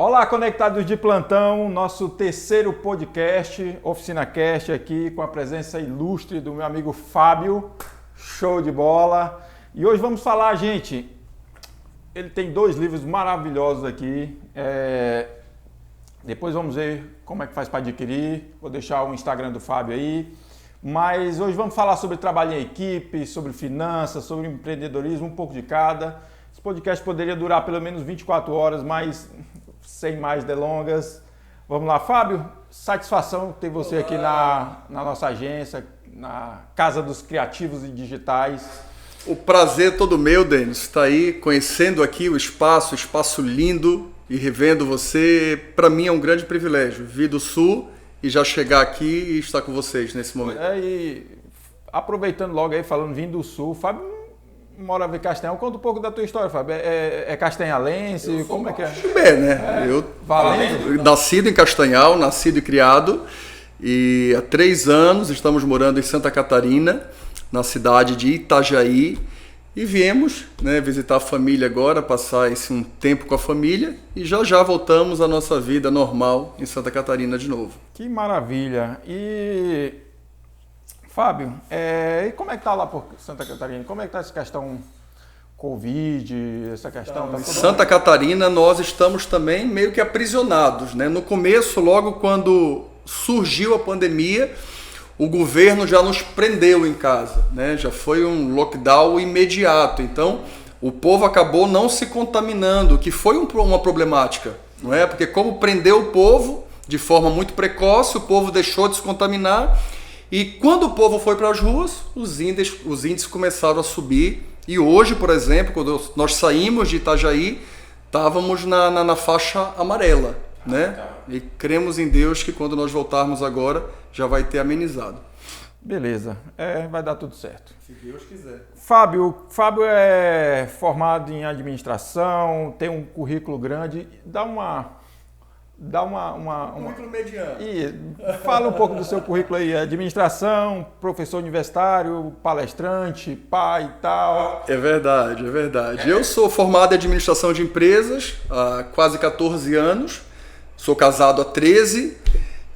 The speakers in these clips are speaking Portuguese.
Olá, conectados de plantão, nosso terceiro podcast, OficinaCast, aqui com a presença ilustre do meu amigo Fábio, show de bola. E hoje vamos falar, gente, ele tem 2 livros maravilhosos aqui, depois vamos ver como é que faz para adquirir, vou deixar o Instagram do Fábio aí. Mas hoje vamos falar sobre trabalho em equipe, sobre finanças, sobre empreendedorismo, um pouco de cada. Esse podcast poderia durar pelo menos 24 horas, mas sem mais delongas. Vamos lá, Fábio, satisfação ter você aqui na nossa agência, na Casa dos Criativos e Digitais. O prazer é todo meu, Denis, estar aí conhecendo aqui o espaço lindo e revendo você. Para mim é um grande privilégio vir do Sul e já chegar aqui e estar com vocês nesse momento. E aproveitando logo aí, falando vindo do Sul, Fábio mora em Castanhal. Conta um pouco da tua história, Fábio. É castanhalense? Como é que é? Né? Eu nascido em Castanhal, nascido e criado. E há 3 anos estamos morando em Santa Catarina, na cidade de Itajaí. E viemos, né, visitar a família agora, passar um tempo com a família. E já voltamos à nossa vida normal em Santa Catarina de novo. Que maravilha! E Fábio, e como é que tá lá por Santa Catarina? Como é que tá essa questão Covid, essa questão? Em Santa Catarina nós estamos também meio que aprisionados, né? No começo, logo quando surgiu a pandemia, o governo já nos prendeu em casa, né? Já foi um lockdown imediato. Então, o povo acabou não se contaminando, que foi uma problemática, não é? Porque como prendeu o povo de forma muito precoce, o povo deixou de se contaminar. E quando o povo foi para as ruas, os índices começaram a subir. E hoje, por exemplo, quando nós saímos de Itajaí, estávamos na faixa amarela, né? E cremos em Deus que quando nós voltarmos agora, já vai ter amenizado. Beleza, vai dar tudo certo. Se Deus quiser. Fábio é formado em administração, tem um currículo grande. Dá uma currículo mediano. Fala um pouco do seu currículo aí. Administração, professor universitário, palestrante, pai e tal. É verdade. Eu sou formado em administração de empresas há quase 14 anos. Sou casado há 13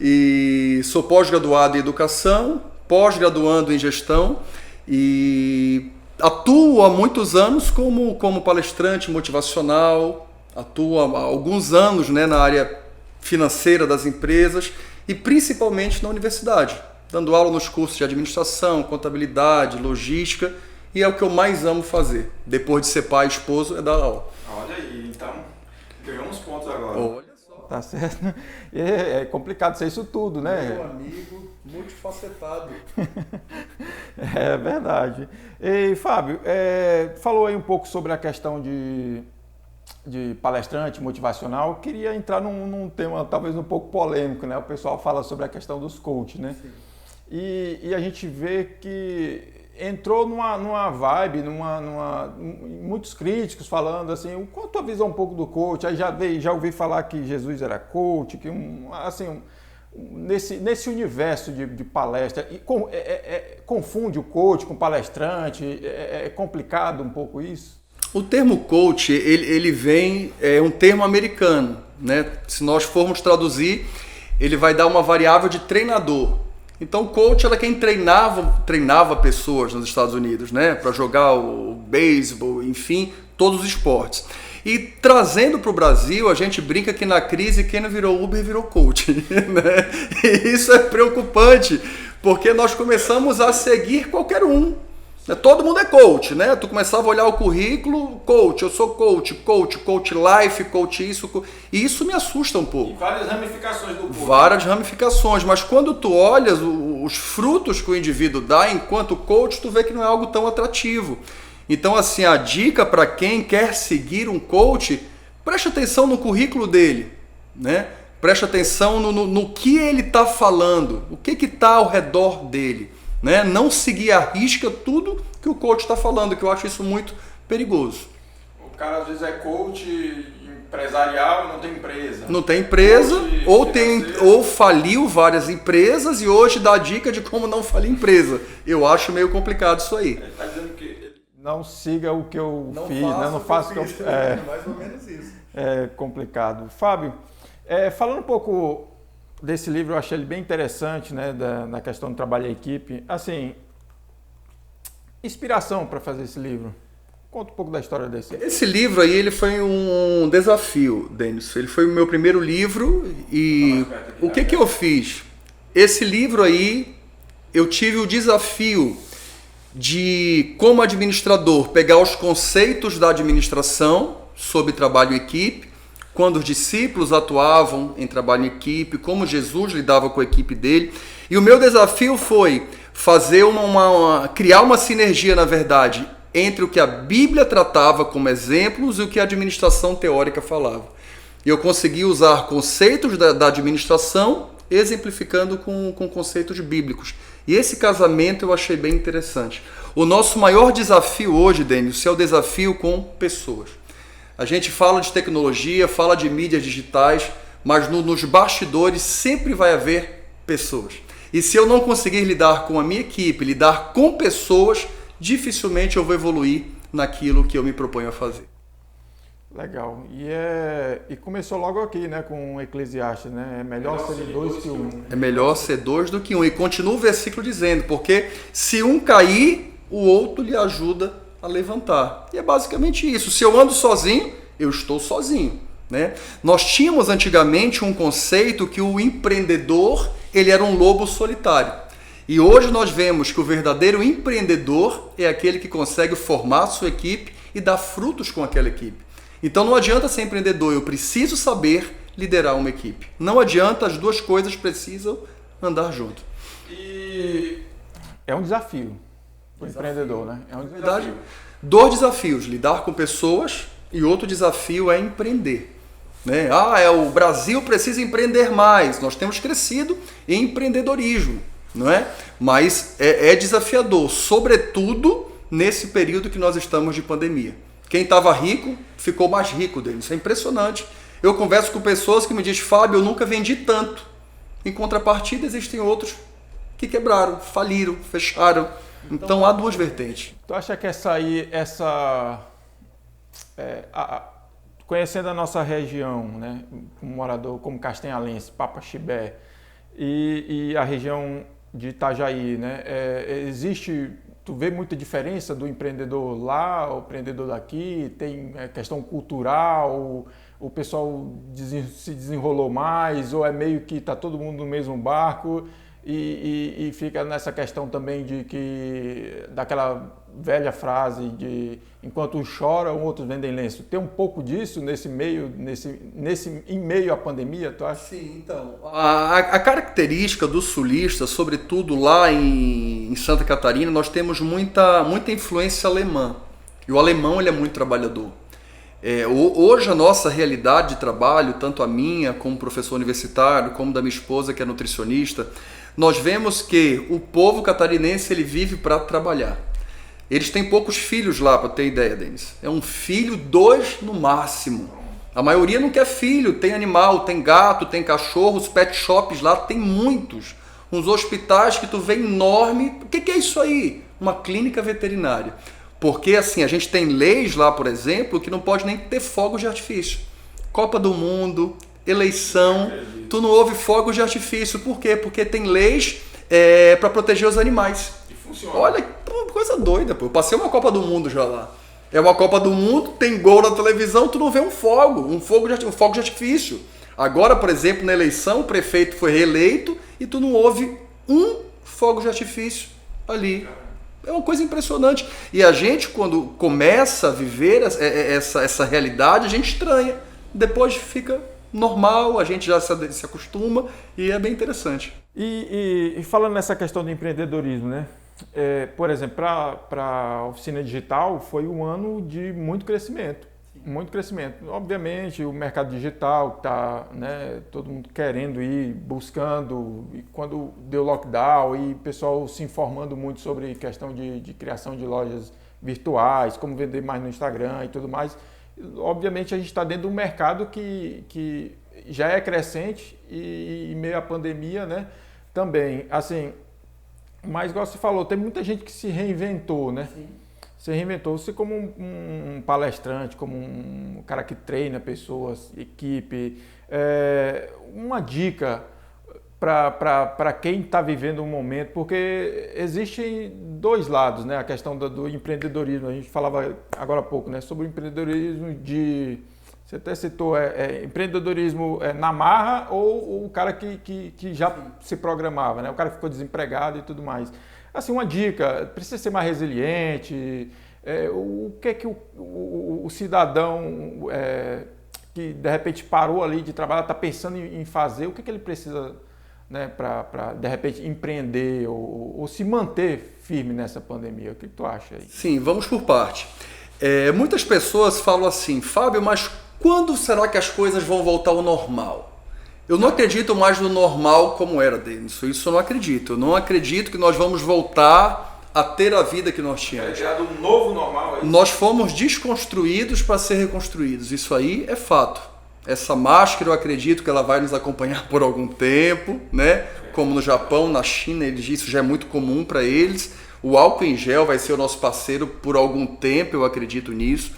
e sou pós-graduado em educação, pós-graduando em gestão e atuo há muitos anos como palestrante motivacional. Atuo há alguns anos, né, na área financeira das empresas e principalmente na universidade, dando aula nos cursos de administração, contabilidade, logística, e é o que eu mais amo fazer, depois de ser pai e esposo, é dar aula. Olha aí, então ganhou uns pontos agora. Olha só. Tá certo. É complicado ser isso tudo, né? Meu amigo, multifacetado. É verdade. E Fábio, falou aí um pouco sobre a questão de palestrante motivacional. Eu queria entrar num tema talvez um pouco polêmico, né? O pessoal fala sobre a questão dos coaches, né? E a gente vê que entrou numa vibe, muitos críticos falando assim, qual a tua visão um pouco do coach? Aí já ouvi falar que Jesus era coach, que nesse universo de palestra, confunde o coach com palestrante, é complicado um pouco isso? O termo coach, ele vem, é um termo americano, né? Se nós formos traduzir, ele vai dar uma variável de treinador. Então, coach era quem treinava pessoas nos Estados Unidos, né? Para jogar o beisebol, enfim, todos os esportes. E trazendo para o Brasil, a gente brinca que na crise quem não virou Uber virou coach, né? E isso é preocupante, porque nós começamos a seguir qualquer um. Todo mundo é coach, né? Tu começava a olhar o currículo, coach, eu sou coach life, coach isso, e isso me assusta um pouco. E várias ramificações do coach. Várias ramificações, mas quando tu olhas os frutos que o indivíduo dá enquanto coach, tu vê que não é algo tão atrativo. Então, assim, a dica para quem quer seguir um coach, preste atenção no currículo dele, né? Preste atenção no que ele está falando, o que está ao redor dele. Né? Não seguir à risca tudo que o coach está falando, que eu acho isso muito perigoso. O cara às vezes é coach empresarial e não tem empresa. Não tem empresa, ou faliu várias empresas e hoje dá dica de como não falir empresa. Eu acho meio complicado isso aí. Ele está dizendo que não siga o que eu fiz, não faça o que eu fiz. É mais ou menos isso. É complicado. Fábio, falando um pouco desse livro, eu achei ele bem interessante, né, da questão do trabalho em equipe. Assim, inspiração para fazer esse livro. Conta um pouco da história desse. Esse livro aí, ele foi um desafio, Denis. Ele foi o meu primeiro livro e o que eu fiz? Esse livro aí, eu tive o desafio de, como administrador, pegar os conceitos da administração sobre trabalho em equipe, quando os discípulos atuavam em trabalho em equipe, como Jesus lidava com a equipe dele. E o meu desafio foi fazer criar uma sinergia, na verdade, entre o que a Bíblia tratava como exemplos e o que a administração teórica falava. E eu consegui usar conceitos da administração, exemplificando com conceitos bíblicos. E esse casamento eu achei bem interessante. O nosso maior desafio hoje, Denis, é o desafio com pessoas. A gente fala de tecnologia, fala de mídias digitais, mas nos bastidores sempre vai haver pessoas. E se eu não conseguir lidar com a minha equipe, lidar com pessoas, dificilmente eu vou evoluir naquilo que eu me proponho a fazer. Legal. E começou logo aqui, né, com Eclesiastes, né? É melhor ser dois que um. É melhor ser dois do que um. E continua o versículo dizendo, porque se um cair, o outro lhe ajuda a levantar. E é basicamente isso. Se eu ando sozinho, eu estou sozinho, né? Nós tínhamos antigamente um conceito que o empreendedor, ele era um lobo solitário. E hoje nós vemos que o verdadeiro empreendedor é aquele que consegue formar a sua equipe e dar frutos com aquela equipe. Então não adianta ser empreendedor, eu preciso saber liderar uma equipe. Não adianta, as duas coisas precisam andar junto. E é um desafio para o empreendedor, né? É um desafio. Verdade, dois desafios, lidar com pessoas e outro desafio é empreender. Né? O Brasil precisa empreender mais, nós temos crescido em empreendedorismo, não é? Mas é desafiador, sobretudo nesse período que nós estamos de pandemia. Quem estava rico ficou mais rico dele. Isso é impressionante. Eu converso com pessoas que me dizem, Fábio, eu nunca vendi tanto. Em contrapartida, existem outros que quebraram, faliram, fecharam. Então há duas vertentes. Tu acha que conhecendo a nossa região, né, como morador, como castanhalense, Papaxibé, e a região de Itajaí, né, tu vê muita diferença do empreendedor lá, o empreendedor daqui? Tem questão cultural, o pessoal se desenrolou mais, ou é meio que está todo mundo no mesmo barco e fica nessa questão também daquela velha frase de enquanto uns choram, outros vendem lenço. Tem um pouco disso em meio à pandemia, tu acha? Sim, então. A característica do sulista, sobretudo lá em Santa Catarina, nós temos muita influência alemã. E o alemão, ele é muito trabalhador. Hoje a nossa realidade de trabalho, tanto a minha como professor universitário, como da minha esposa que é nutricionista, nós vemos que o povo catarinense ele vive para trabalhar. Eles têm poucos filhos lá, para ter ideia, Denis. É um filho, 2 no máximo. A maioria não quer filho, tem animal, tem gato, tem cachorro, os pet shops lá tem muitos. Uns hospitais que tu vê enorme. O que é isso aí? Uma clínica veterinária. Porque assim, a gente tem leis lá, por exemplo, que não pode nem ter fogos de artifício. Copa do Mundo, eleição, tu não ouve fogos de artifício. Por quê? Porque tem leis para proteger os animais. E funciona. Olha, coisa doida, pô. Eu passei uma Copa do Mundo já lá. É uma Copa do Mundo, tem gol na televisão, tu não vê um fogo de artifício. Agora, por exemplo, na eleição, o prefeito foi reeleito e tu não ouve um fogo de artifício ali. É uma coisa impressionante. E a gente, quando começa a viver essa realidade, a gente estranha. Depois fica normal, a gente já se acostuma e é bem interessante. E falando nessa questão do empreendedorismo, né? Por exemplo, para a oficina digital foi um ano de muito crescimento. Muito crescimento. Obviamente, o mercado digital está, né, todo mundo querendo ir, buscando, e quando deu lockdown e o pessoal se informando muito sobre questão de criação de lojas virtuais, como vender mais no Instagram e tudo mais, obviamente a gente está dentro de um mercado que já é crescente e em meio à pandemia, né, também, assim, mas igual você falou, tem muita gente que se reinventou, né? Sim. Você reinventou-se como um palestrante, como um cara que treina pessoas, equipe. Uma dica para quem está vivendo um momento, porque existem dois lados, né? A questão do empreendedorismo. A gente falava agora há pouco, né? Sobre o empreendedorismo você até citou, empreendedorismo na marra ou o cara que já se programava, né? O cara que ficou desempregado e tudo mais. Assim, uma dica, precisa ser mais resiliente, o que é que o cidadão que de repente parou ali de trabalhar, está pensando em fazer, o que é que ele precisa, né, para de repente empreender ou se manter firme nessa pandemia? O que tu acha aí? Sim, vamos por parte. Muitas pessoas falam assim, Fábio, mas quando será que as coisas vão voltar ao normal? Eu não acredito mais no normal como era, Denis. Isso eu não acredito. Eu não acredito que nós vamos voltar a ter a vida que nós tínhamos. É criado um novo normal aí. Nós fomos desconstruídos para ser reconstruídos. Isso aí é fato. Essa máscara, eu acredito que ela vai nos acompanhar por algum tempo, né? Como no Japão, na China, isso já é muito comum para eles. O álcool em gel vai ser o nosso parceiro por algum tempo, eu acredito nisso.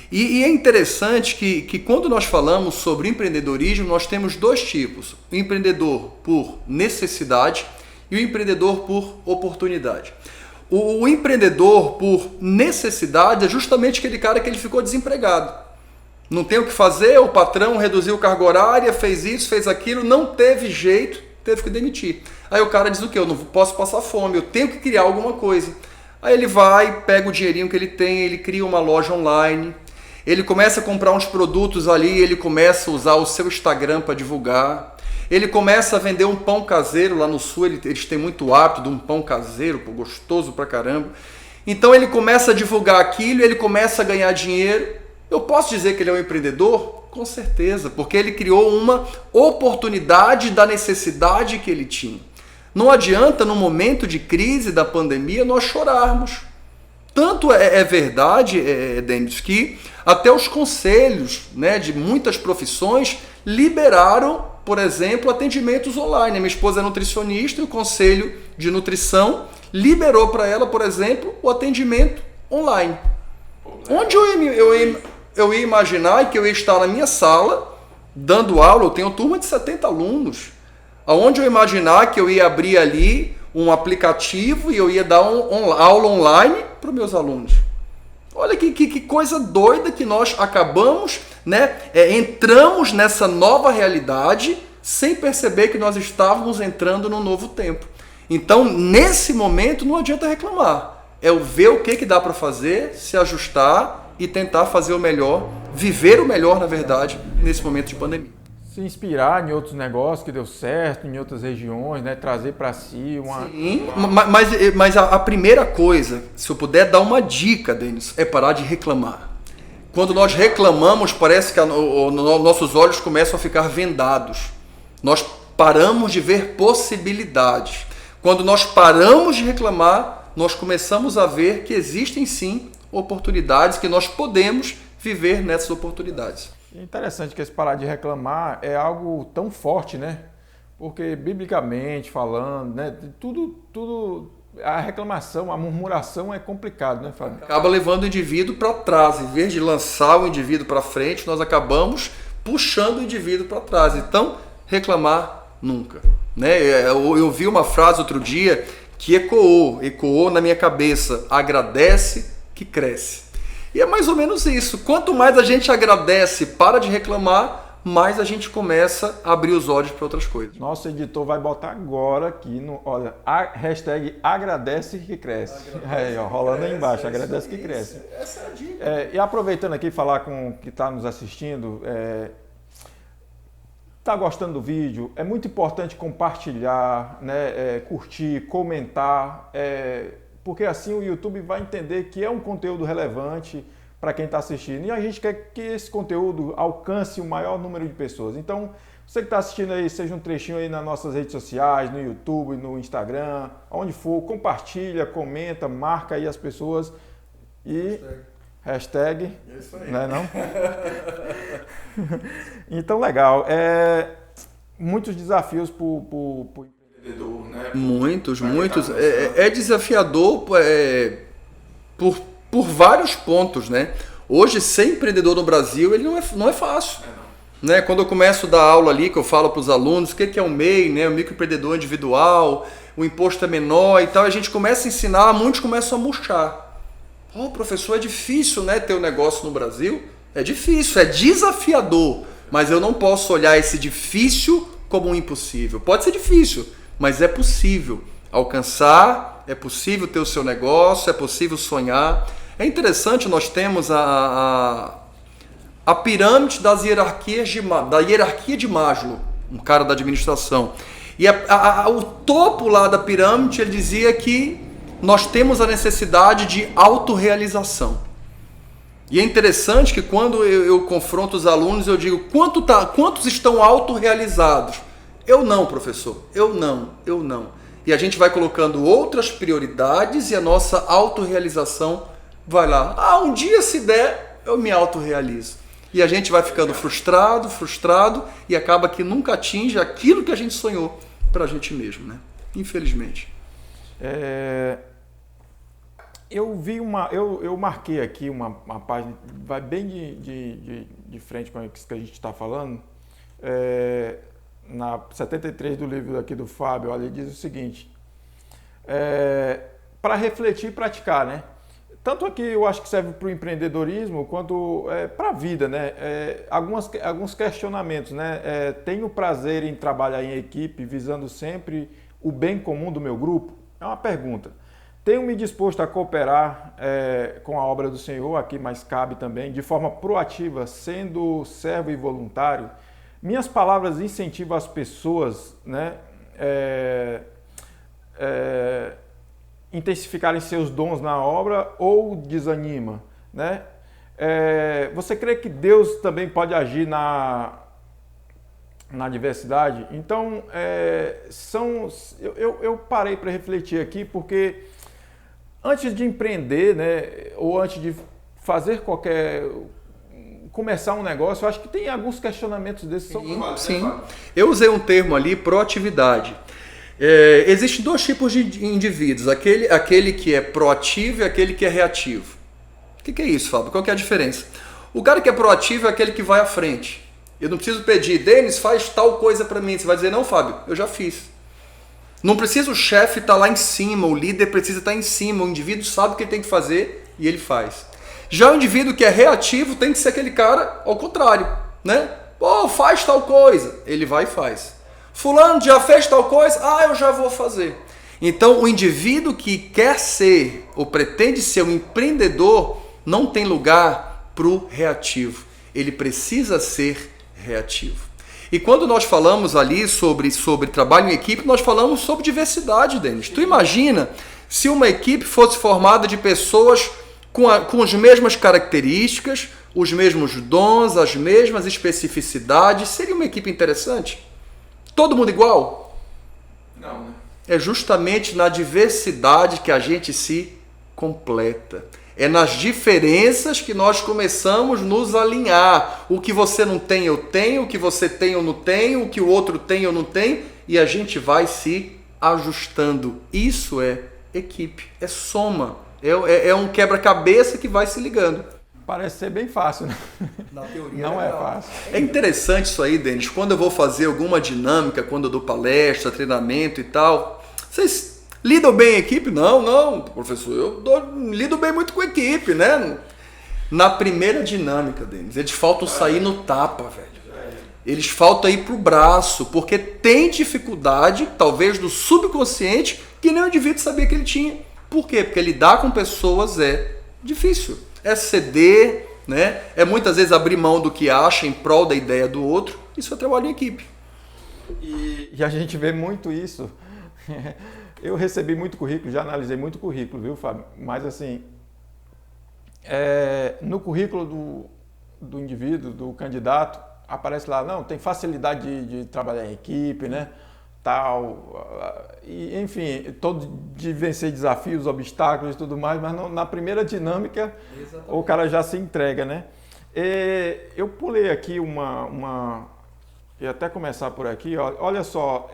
E é interessante que quando nós falamos sobre empreendedorismo, nós temos dois tipos. O empreendedor por necessidade e o empreendedor por oportunidade. O empreendedor por necessidade é justamente aquele cara que ele ficou desempregado. Não tem o que fazer, o patrão reduziu carga horária, fez isso, fez aquilo, não teve jeito, teve que demitir. Aí o cara diz o quê? Eu não posso passar fome, eu tenho que criar alguma coisa. Aí ele vai, pega o dinheirinho que ele tem, ele cria uma loja online, ele começa a comprar uns produtos ali, ele começa a usar o seu Instagram para divulgar, ele começa a vender um pão caseiro, lá no sul eles têm muito hábito de um pão caseiro, gostoso pra caramba. Então ele começa a divulgar aquilo, ele começa a ganhar dinheiro. Eu posso dizer que ele é um empreendedor? Com certeza, porque ele criou uma oportunidade da necessidade que ele tinha. Não adianta no momento de crise da pandemia nós chorarmos. Tanto é verdade, Denis, que até os conselhos, né, de muitas profissões liberaram, por exemplo, atendimentos online. Minha esposa é nutricionista e o Conselho de Nutrição liberou para ela, por exemplo, o atendimento online. Onde eu ia imaginar que eu ia estar na minha sala dando aula, eu tenho turma de 70 alunos, aonde eu ia imaginar que eu ia abrir ali um aplicativo e eu ia dar aula online para os meus alunos. Olha que coisa doida que nós acabamos, né? Entramos nessa nova realidade sem perceber que nós estávamos entrando num novo tempo. Então, nesse momento, não adianta reclamar. É ver o que dá para fazer, se ajustar e tentar fazer o melhor, viver o melhor, na verdade, nesse momento de pandemia. Se inspirar em outros negócios que deu certo, em outras regiões, né? Trazer para si uma... Sim, mas a primeira coisa, se eu puder dar uma dica, Denis, é parar de reclamar. Quando nós reclamamos, parece que nossos olhos começam a ficar vendados. Nós paramos de ver possibilidades. Quando nós paramos de reclamar, nós começamos a ver que existem sim oportunidades, que nós podemos viver nessas oportunidades. É interessante que esse parar de reclamar é algo tão forte, né? Porque biblicamente falando, né? Tudo a reclamação, a murmuração é complicado, né, Fábio? Acaba levando o indivíduo para trás. Em vez de lançar o indivíduo para frente, nós acabamos puxando o indivíduo para trás. Então, reclamar nunca. Né? Eu vi uma frase outro dia que ecoou na minha cabeça: agradece que cresce. E é mais ou menos isso. Quanto mais a gente agradece, para de reclamar, mais a gente começa a abrir os olhos para outras coisas. Nosso editor vai botar agora aqui, olha, hashtag agradece que cresce. Aí, ó, rolando aí embaixo, agradece que cresce. Essa é a dica. E aproveitando aqui, falar com quem está nos assistindo, está gostando do vídeo, é muito importante compartilhar, né, curtir, comentar, porque assim o YouTube vai entender que é um conteúdo relevante para quem está assistindo. E a gente quer que esse conteúdo alcance o maior número de pessoas. Então, você que está assistindo aí, seja um trechinho aí nas nossas redes sociais, no YouTube, no Instagram, onde for, compartilha, comenta, marca aí as pessoas e... Hashtag, isso aí. Não é não? Então, legal. Muitos desafios para o empreendedor, né? Muitos. É desafiador por por vários pontos, né? Hoje, ser empreendedor no Brasil, ele não é fácil. Né? Quando eu começo a dar aula ali, que eu falo para os alunos o que é o MEI, né? O microempreendedor individual, o imposto é menor e tal, a gente começa a ensinar, muitos começam a murchar. Professor, é difícil, né, ter um negócio no Brasil? É difícil, é desafiador, mas eu não posso olhar esse difícil como um impossível. Pode ser difícil, mas é possível alcançar, é possível ter o seu negócio, é possível sonhar. É interessante, nós temos a pirâmide da hierarquia de Maslow, um cara da administração. E o topo lá da pirâmide, ele dizia que nós temos a necessidade de autorrealização. E é interessante que quando eu confronto os alunos, eu digo, quantos estão autorrealizados? Eu não, professor, eu não. E a gente vai colocando outras prioridades e a nossa autorrealização vai lá. Um dia se der, eu me autorrealizo. E a gente vai ficando frustrado e acaba que nunca atinge aquilo que a gente sonhou para a gente mesmo, né? Infelizmente. Eu marquei aqui uma página, vai bem de frente com isso que a gente está falando, na 73 do livro aqui do Fábio, ele diz o seguinte, para refletir e praticar, né? Tanto aqui eu acho que serve para o empreendedorismo quanto para a vida, né? Alguns questionamentos, né? Tenho prazer em trabalhar em equipe visando sempre o bem comum do meu grupo? É uma pergunta. Tenho me disposto a cooperar com a obra do Senhor, aqui mais cabe também, de forma proativa, sendo servo e voluntário. Minhas palavras incentivam as pessoas, né, intensificarem seus dons na obra ou desanima, né? Você crê que Deus também pode agir na diversidade? Então, eu parei para refletir aqui porque antes de empreender, né, ou antes de fazer começar um negócio, eu acho que tem alguns questionamentos desses. Sim. Eu usei um termo ali, proatividade. Existem dois tipos de indivíduos, aquele que é proativo e aquele que é reativo. O que é isso, Fábio? Qual que é a diferença? O cara que é proativo é aquele que vai à frente. Eu não preciso pedir, Denis, faz tal coisa para mim. Você vai dizer, não, Fábio, eu já fiz. Não precisa o chefe estar lá em cima, o líder precisa estar em cima, o indivíduo sabe o que ele tem que fazer e ele faz. Já o indivíduo que é reativo tem que ser aquele cara ao contrário, né? Faz tal coisa, ele vai e faz. Fulano já fez tal coisa, eu já vou fazer. Então o indivíduo que quer ser ou pretende ser um empreendedor não tem lugar para o reativo, ele precisa ser reativo. E quando nós falamos ali sobre trabalho em equipe, nós falamos sobre diversidade, Denis. Tu imagina se uma equipe fosse formada de pessoas com as mesmas características, os mesmos dons, as mesmas especificidades, seria uma equipe interessante? Todo mundo igual? Não, né? É justamente na diversidade que a gente se completa. É nas diferenças que nós começamos a nos alinhar. O que você não tem, eu tenho. O que você tem, eu não tenho. O que o outro tem, eu não tenho. E a gente vai se ajustando. Isso é equipe, é soma. É um quebra-cabeça que vai se ligando. Parece ser bem fácil, né? Na teoria não é fácil. É interessante isso aí, Denis. Quando eu vou fazer alguma dinâmica, quando eu dou palestra, treinamento e tal, vocês lidam bem em equipe? Não, professor, lido bem muito com equipe, né? Na primeira dinâmica, Denis, eles faltam sair no tapa, velho. Eles faltam ir pro braço, porque tem dificuldade, talvez do subconsciente, que nem o indivíduo sabia que ele tinha. Por quê? Porque lidar com pessoas é difícil. É ceder, né? É muitas vezes abrir mão do que acha em prol da ideia do outro. Isso é trabalho em equipe. E a gente vê muito isso. Eu recebi muito currículo, já analisei muito currículo, viu, Fábio? Mas assim, no currículo do indivíduo, do candidato, aparece lá, não, tem facilidade de trabalhar em equipe, né? Tal, e, enfim, de vencer desafios, obstáculos e tudo mais, mas na primeira dinâmica exatamente, o cara já se entrega, né? Eu pulei aqui e até começar por aqui, olha só,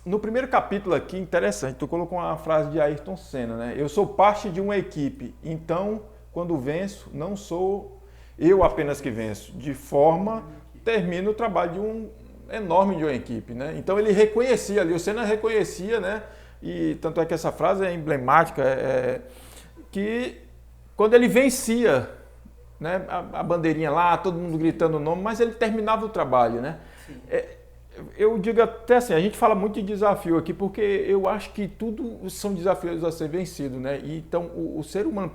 no primeiro capítulo aqui, interessante, tu colocou uma frase de Ayrton Senna, né? Eu sou parte de uma equipe, então, quando venço, não sou eu apenas que venço. De forma, termino o trabalho de um enorme de uma equipe, né? Então ele reconhecia ali, o Senna reconhecia, né? E tanto é que essa frase é emblemática, que quando ele vencia, né? A bandeirinha lá, todo mundo gritando o nome, mas ele terminava o trabalho, né? Eu digo até assim, a gente fala muito de desafio aqui, porque eu acho que tudo são desafios a ser vencido, né? E, então o ser humano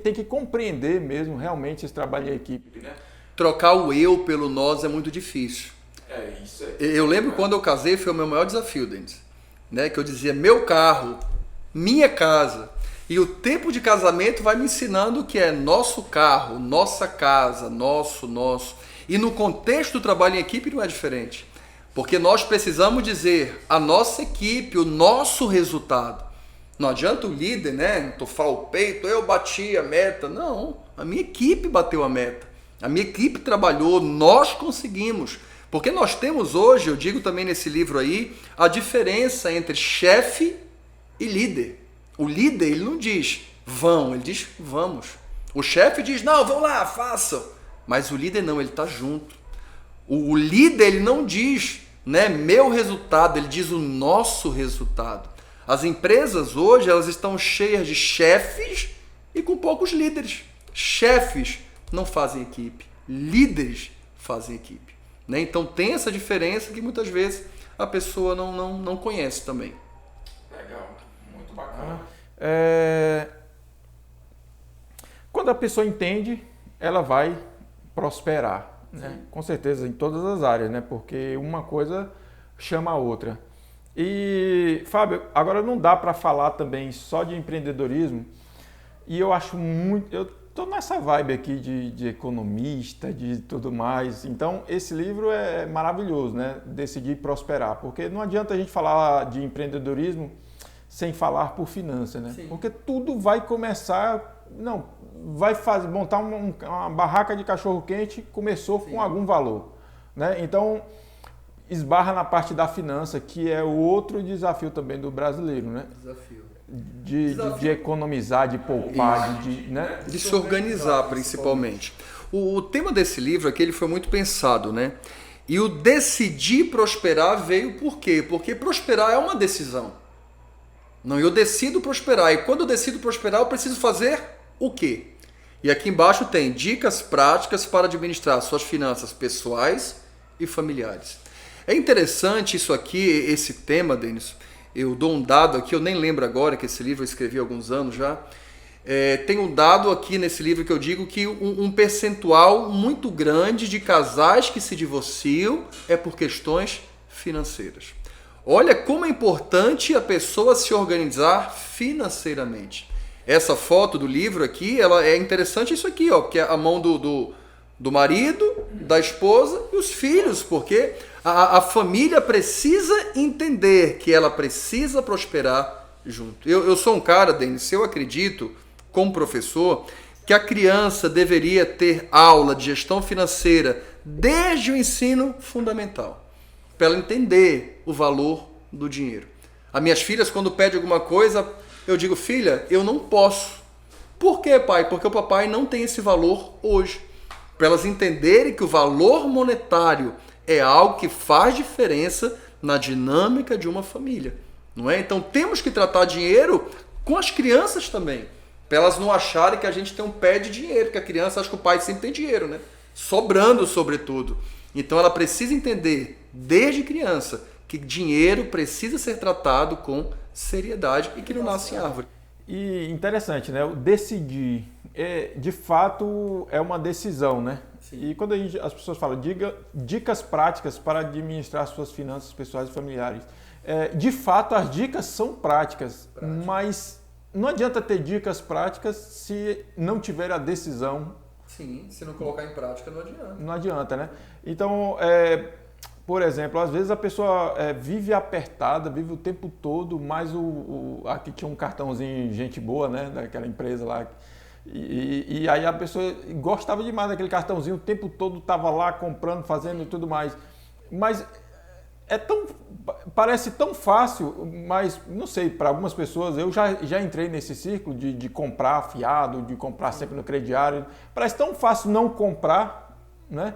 tem que compreender mesmo realmente esse trabalho em equipe, né? Trocar o eu pelo nós é muito difícil. Isso aí. Eu lembro quando eu casei, foi o meu maior desafio, Denis, né? Que eu dizia, meu carro, minha casa. E o tempo de casamento vai me ensinando que é nosso carro, nossa casa, nosso. E no contexto do trabalho em equipe não é diferente. Porque nós precisamos dizer a nossa equipe, o nosso resultado. Não adianta o líder, né? Tufar o peito, eu bati a meta. Não, a minha equipe bateu a meta. A minha equipe trabalhou, nós conseguimos. Porque nós temos hoje, eu digo também nesse livro aí, a diferença entre chefe e líder. O líder, ele não diz vão, ele diz vamos. O chefe diz, não, vão lá, façam. Mas o líder não, ele está junto. O líder, ele não diz, né, meu resultado, ele diz o nosso resultado. As empresas hoje, elas estão cheias de chefes e com poucos líderes. Chefes não fazem equipe, líderes fazem equipe, né? Então tem essa diferença que muitas vezes a pessoa não conhece também. Legal, muito bacana. Quando a pessoa entende, ela vai prosperar. Né? Com certeza, em todas as áreas, né? Porque uma coisa chama a outra. E, Fábio, agora não dá para falar também só de empreendedorismo, e eu acho muito... Eu estou nessa vibe aqui de economista, de tudo mais. Então, esse livro é maravilhoso, né? Decidir prosperar, porque não adianta a gente falar de empreendedorismo sem falar por finanças, né? Sim. Porque tudo vai começar... montar uma barraca de cachorro-quente, começou Sim. com algum valor, né? Então, esbarra na parte da finança, que é o outro desafio também do brasileiro, né? Desafio. De economizar, de poupar, né? De se organizar, principalmente. O tema desse livro aqui, ele foi muito pensado, né? E o decidir prosperar veio por quê? Porque prosperar é uma decisão. Não, eu decido prosperar. E quando eu decido prosperar, eu preciso fazer o quê? E aqui embaixo tem dicas práticas para administrar suas finanças pessoais e familiares. É interessante isso aqui, esse tema, Denis. Eu dou um dado aqui, eu nem lembro agora, que esse livro eu escrevi há alguns anos já. Tem um dado aqui nesse livro que eu digo que um percentual muito grande de casais que se divorciam é por questões financeiras. Olha como é importante a pessoa se organizar financeiramente. Essa foto do livro aqui, ela é interessante isso aqui, ó, porque é a mão do marido, da esposa e os filhos, porque a família precisa entender que ela precisa prosperar junto. Eu sou um cara, Denis, eu acredito, como professor, que a criança deveria ter aula de gestão financeira desde o ensino fundamental, para ela entender o valor do dinheiro. As minhas filhas, quando pedem alguma coisa, eu digo, filha, eu não posso. Por quê, pai? Porque o papai não tem esse valor hoje. Para elas entenderem que o valor monetário é algo que faz diferença na dinâmica de uma família. Não é? Então temos que tratar dinheiro com as crianças também. Para elas não acharem que a gente tem um pé de dinheiro, que a criança acha que o pai sempre tem dinheiro, né? Sobrando, sobretudo. Então ela precisa entender, desde criança, que dinheiro precisa ser tratado com seriedade e que não nasce em árvore. E interessante, né? O decidir, de fato, é uma decisão, né? Sim. E quando as pessoas falam dicas práticas para administrar suas finanças pessoais e familiares, de fato, as dicas são práticas, mas não adianta ter dicas práticas se não tiver a decisão. Sim, se não colocar em prática, não adianta. Não adianta, né? Então, por exemplo, às vezes a pessoa vive apertada, vive o tempo todo, mas aqui tinha um cartãozinho gente boa, né, daquela empresa lá, e aí a pessoa gostava demais daquele cartãozinho, o tempo todo estava lá comprando, fazendo e tudo mais, mas parece tão fácil, mas não sei, para algumas pessoas, eu já entrei nesse círculo de comprar fiado, de comprar sempre no crediário. Parece tão fácil não comprar, né?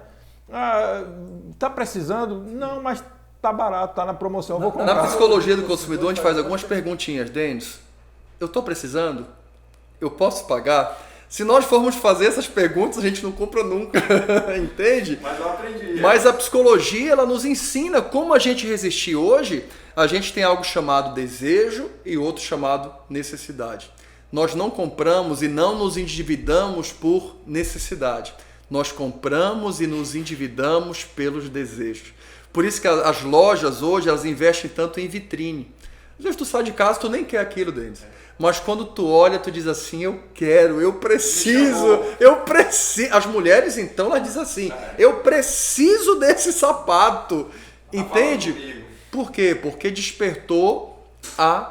Tá precisando? Não, mas tá barato, tá na promoção, eu vou comprar. Na psicologia do consumidor, a gente faz algumas perguntinhas. Denis, eu tô precisando? Eu posso pagar? Se nós formos fazer essas perguntas, a gente não compra nunca, entende? Mas eu aprendi. Mas a psicologia, ela nos ensina como a gente resistir. Hoje, a gente tem algo chamado desejo e outro chamado necessidade. Nós não compramos e não nos endividamos por necessidade. Nós compramos e nos endividamos pelos desejos. Por isso que as lojas hoje, elas investem tanto em vitrine. Às vezes tu sai de casa, tu nem quer aquilo, Denis. Mas quando tu olha, tu diz assim, eu quero, eu preciso. As mulheres, então, elas dizem assim, eu preciso desse sapato. Entende? Por quê? Porque despertou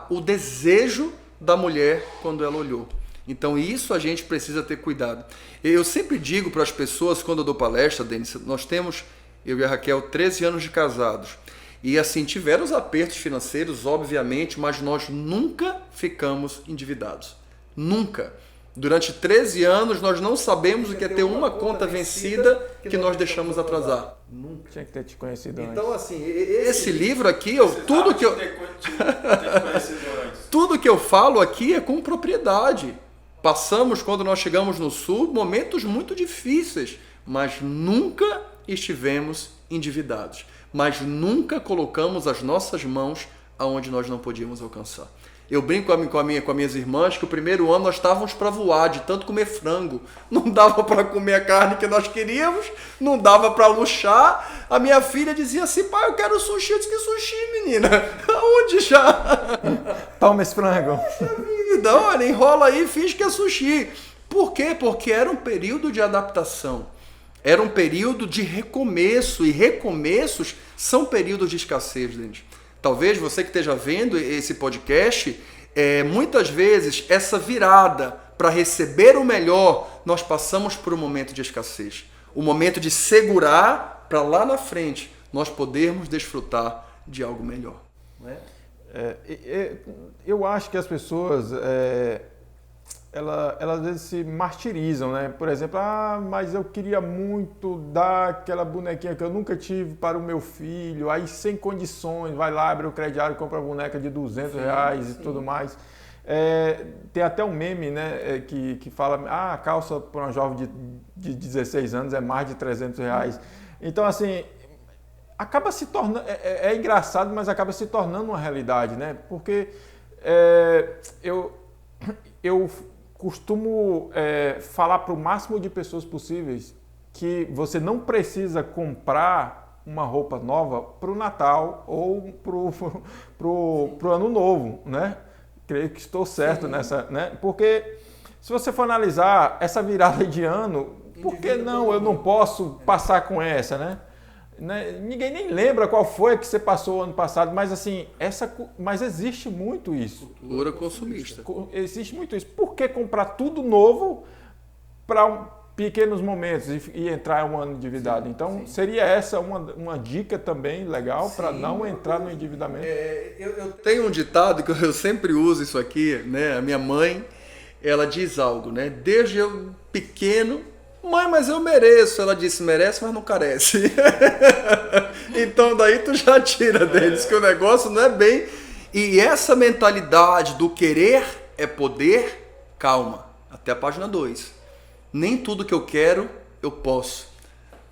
o desejo da mulher quando ela olhou. Então, isso a gente precisa ter cuidado. Eu sempre digo para as pessoas, quando eu dou palestra, Denis, nós temos, eu e a Raquel, 13 anos de casados. E assim, tiveram os apertos financeiros, obviamente, mas nós nunca ficamos endividados. Nunca. Durante 13 anos, nós não sabemos o que é ter uma conta vencida que nós deixamos atrasar. Nunca tinha que ter te conhecido antes. Então, assim, esse livro aqui, tudo que eu falo aqui é com propriedade. Passamos, quando nós chegamos no Sul, momentos muito difíceis, mas nunca estivemos endividados. Mas nunca colocamos as nossas mãos aonde nós não podíamos alcançar. Eu brinco com as minhas irmãs que o primeiro ano nós estávamos para voar, de tanto comer frango. Não dava para comer a carne que nós queríamos, não dava para luxar. A minha filha dizia assim, pai, eu quero sushi. Eu disse, que sushi, menina? Aonde já? Toma esse frango. Não, olha, enrola aí e finge que é sushi. Por quê? Porque era um período de adaptação. Era um período de recomeço, e recomeços são períodos de escassez, gente. Talvez você que esteja vendo esse podcast, muitas vezes essa virada para receber o melhor, nós passamos por um momento de escassez. Um momento de segurar para lá na frente nós podermos desfrutar de algo melhor. Não é? Eu acho que as pessoas... Elas às vezes se martirizam, né? Por exemplo, mas eu queria muito dar aquela bonequinha que eu nunca tive para o meu filho, aí sem condições, vai lá, abre o crediário, compra uma boneca de R$200 e tudo mais. Tem até um meme, né, que fala, a calça para uma jovem de 16 anos é mais de R$300. Então, assim, acaba se tornando, é engraçado, mas acaba se tornando uma realidade, né? Porque eu costumo falar para o máximo de pessoas possíveis que você não precisa comprar uma roupa nova para o Natal ou pro Ano Novo, né? Creio que estou certo nessa, né? Porque se você for analisar essa virada de ano, por que não? Eu não posso passar com essa, né? Ninguém nem lembra qual foi que você passou ano passado, mas assim, mas existe muito isso. Cultura consumista. Existe muito isso. Por que comprar tudo novo para pequenos momentos e entrar em um ano de endividado? Então, seria essa uma dica também legal para não entrar no endividamento? Eu tenho um ditado que eu sempre uso isso aqui, né? A minha mãe, ela diz algo, né? Desde eu pequeno, mãe, mas eu mereço. Ela disse, merece, mas não carece. Então daí tu já tira deles, que o negócio não é bem... E essa mentalidade do querer é poder, calma, até a página 2. Nem tudo que eu quero, eu posso.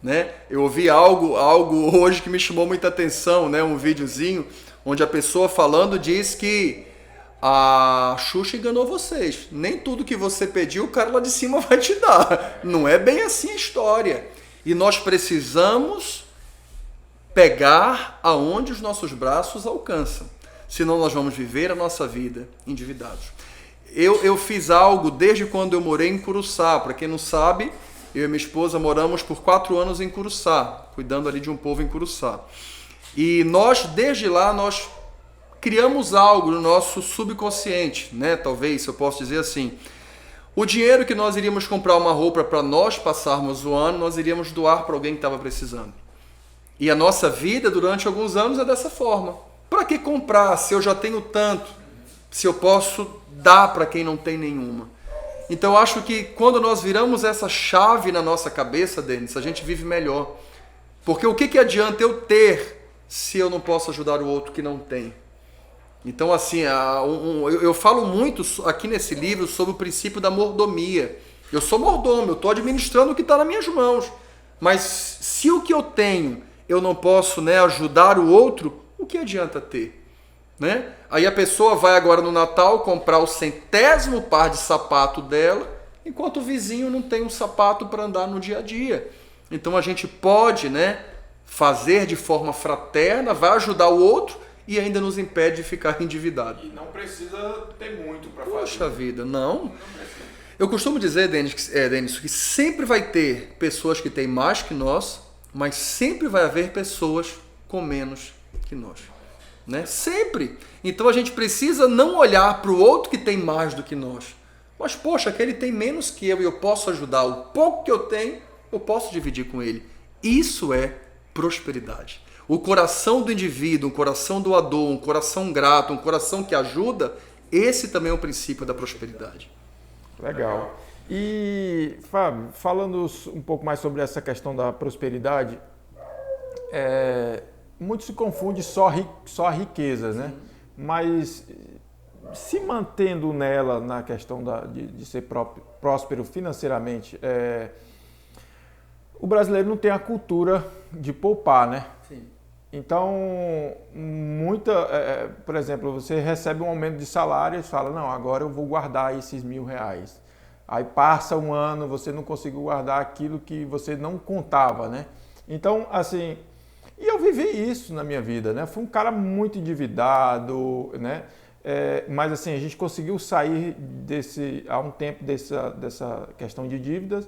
Né? Eu ouvi algo hoje que me chamou muita atenção, né? Um videozinho, onde a pessoa falando diz que a Xuxa enganou vocês. Nem tudo que você pediu, o cara lá de cima vai te dar. Não é bem assim a história. E nós precisamos pegar aonde os nossos braços alcançam. Senão nós vamos viver a nossa vida endividados. Eu fiz algo desde quando eu morei em Curuçá. Para quem não sabe, eu e minha esposa moramos por 4 anos em Curuçá, cuidando ali de um povo em Curuçá. E nós, desde lá, nós criamos algo no nosso subconsciente, né? Talvez, se eu posso dizer assim. O dinheiro que nós iríamos comprar uma roupa para nós passarmos o ano, nós iríamos doar para alguém que estava precisando. E a nossa vida durante alguns anos é dessa forma. Para que comprar se eu já tenho tanto? Se eu posso dar para quem não tem nenhuma? Então eu acho que quando nós viramos essa chave na nossa cabeça, Denis, a gente vive melhor. Porque o que adianta eu ter se eu não posso ajudar o outro que não tem? Então assim, eu falo muito aqui nesse livro sobre o princípio da mordomia. Eu sou mordomo, eu estou administrando o que está nas minhas mãos. Mas se o que eu tenho eu não posso, né, ajudar o outro, o que adianta ter? Né? Aí a pessoa vai agora no Natal comprar o 100º par de sapato dela, enquanto o vizinho não tem um sapato para andar no dia a dia. Então a gente pode, né, fazer de forma fraterna, vai ajudar o outro e ainda nos impede de ficar endividado. E não precisa ter muito para fazer. Poxa vida, não. Eu costumo dizer, Denis, que sempre vai ter pessoas que têm mais que nós, mas sempre vai haver pessoas com menos que nós. Né? Sempre. Então a gente precisa não olhar para o outro que tem mais do que nós. Mas, poxa, aquele tem menos que eu e eu posso ajudar. O pouco que eu tenho, eu posso dividir com ele. Isso é prosperidade. O coração do indivíduo, um coração doador, um coração grato, um coração que ajuda, esse também é o princípio da prosperidade. Legal. E, Fábio, falando um pouco mais sobre essa questão da prosperidade, muito se confunde só a riqueza, né? Mas se mantendo nela na questão de ser próspero financeiramente, o brasileiro não tem a cultura de poupar, né? Sim. Então, por exemplo, você recebe um aumento de salário e fala, não, agora eu vou guardar esses R$1.000. Aí passa um ano, você não conseguiu guardar aquilo que você não contava, né? Então, assim, e eu vivi isso na minha vida, né? Fui um cara muito endividado, né? Mas assim, a gente conseguiu sair há um tempo dessa questão de dívidas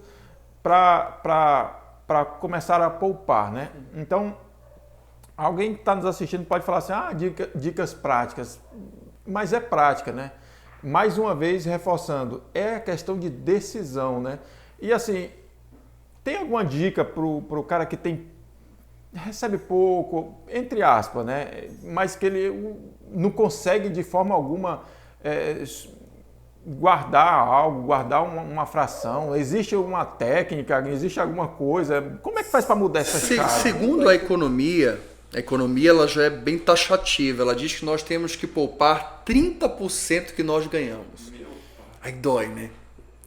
para começar a poupar, né? Então, alguém que está nos assistindo pode falar assim, dicas práticas, mas é prática, né? Mais uma vez, reforçando, é questão de decisão, né? E assim, tem alguma dica para o cara que recebe pouco, entre aspas, né? Mas que ele não consegue de forma alguma guardar algo, guardar uma fração? Existe uma técnica, existe alguma coisa? Como é que faz para mudar essa chave? Segundo a economia ela já é bem taxativa. Ela diz que nós temos que poupar 30% que nós ganhamos. Aí dói, né?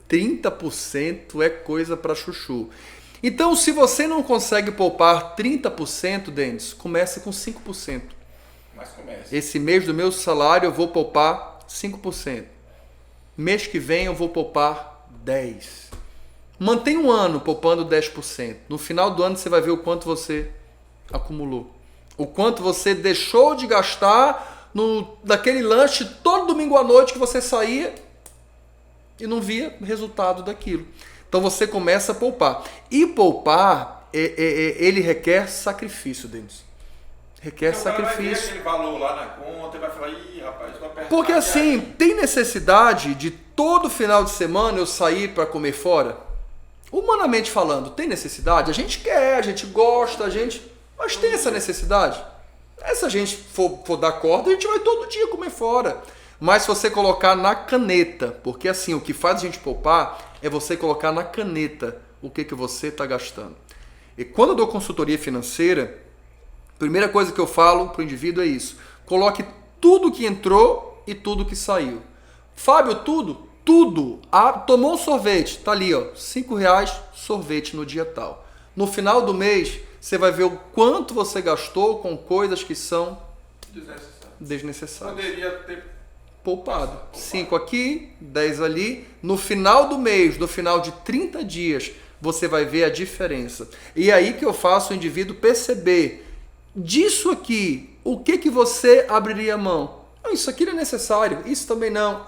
30% é coisa para chuchu. Então, se você não consegue poupar 30%, Denis, comece com 5%. Mas comece. Esse mês do meu salário eu vou poupar 5%. Mês que vem eu vou poupar 10%. Mantenha um ano poupando 10%. No final do ano você vai ver o quanto você acumulou. O quanto você deixou de gastar daquele lanche todo domingo à noite que você saía e não via resultado daquilo. Então você começa a poupar. E poupar, ele requer sacrifício, Denis. Requer sacrifício. Vai ver aquele valor lá na conta e vai falar, rapaz, estou apertado. Porque assim, tem necessidade de todo final de semana eu sair para comer fora? Humanamente falando, tem necessidade? A gente quer, a gente gosta, mas tem essa necessidade? Se a gente for dar corda, a gente vai todo dia comer fora. Mas se você colocar na caneta, porque assim, o que faz a gente poupar é você colocar na caneta o que você está gastando. E quando eu dou consultoria financeira, a primeira coisa que eu falo para o indivíduo é isso. Coloque tudo que entrou e tudo que saiu. Fábio, tudo? Tudo. Tomou um sorvete, tá ali, ó, R$5 sorvete no dia tal. No final do mês, você vai ver o quanto você gastou com coisas que são desnecessárias. Poderia ter poupado. 5 aqui, 10 ali. No final do mês, no final de 30 dias, você vai ver a diferença. E é aí que eu faço o indivíduo perceber disso aqui, o que você abriria a mão? Isso aqui não é necessário, isso também não.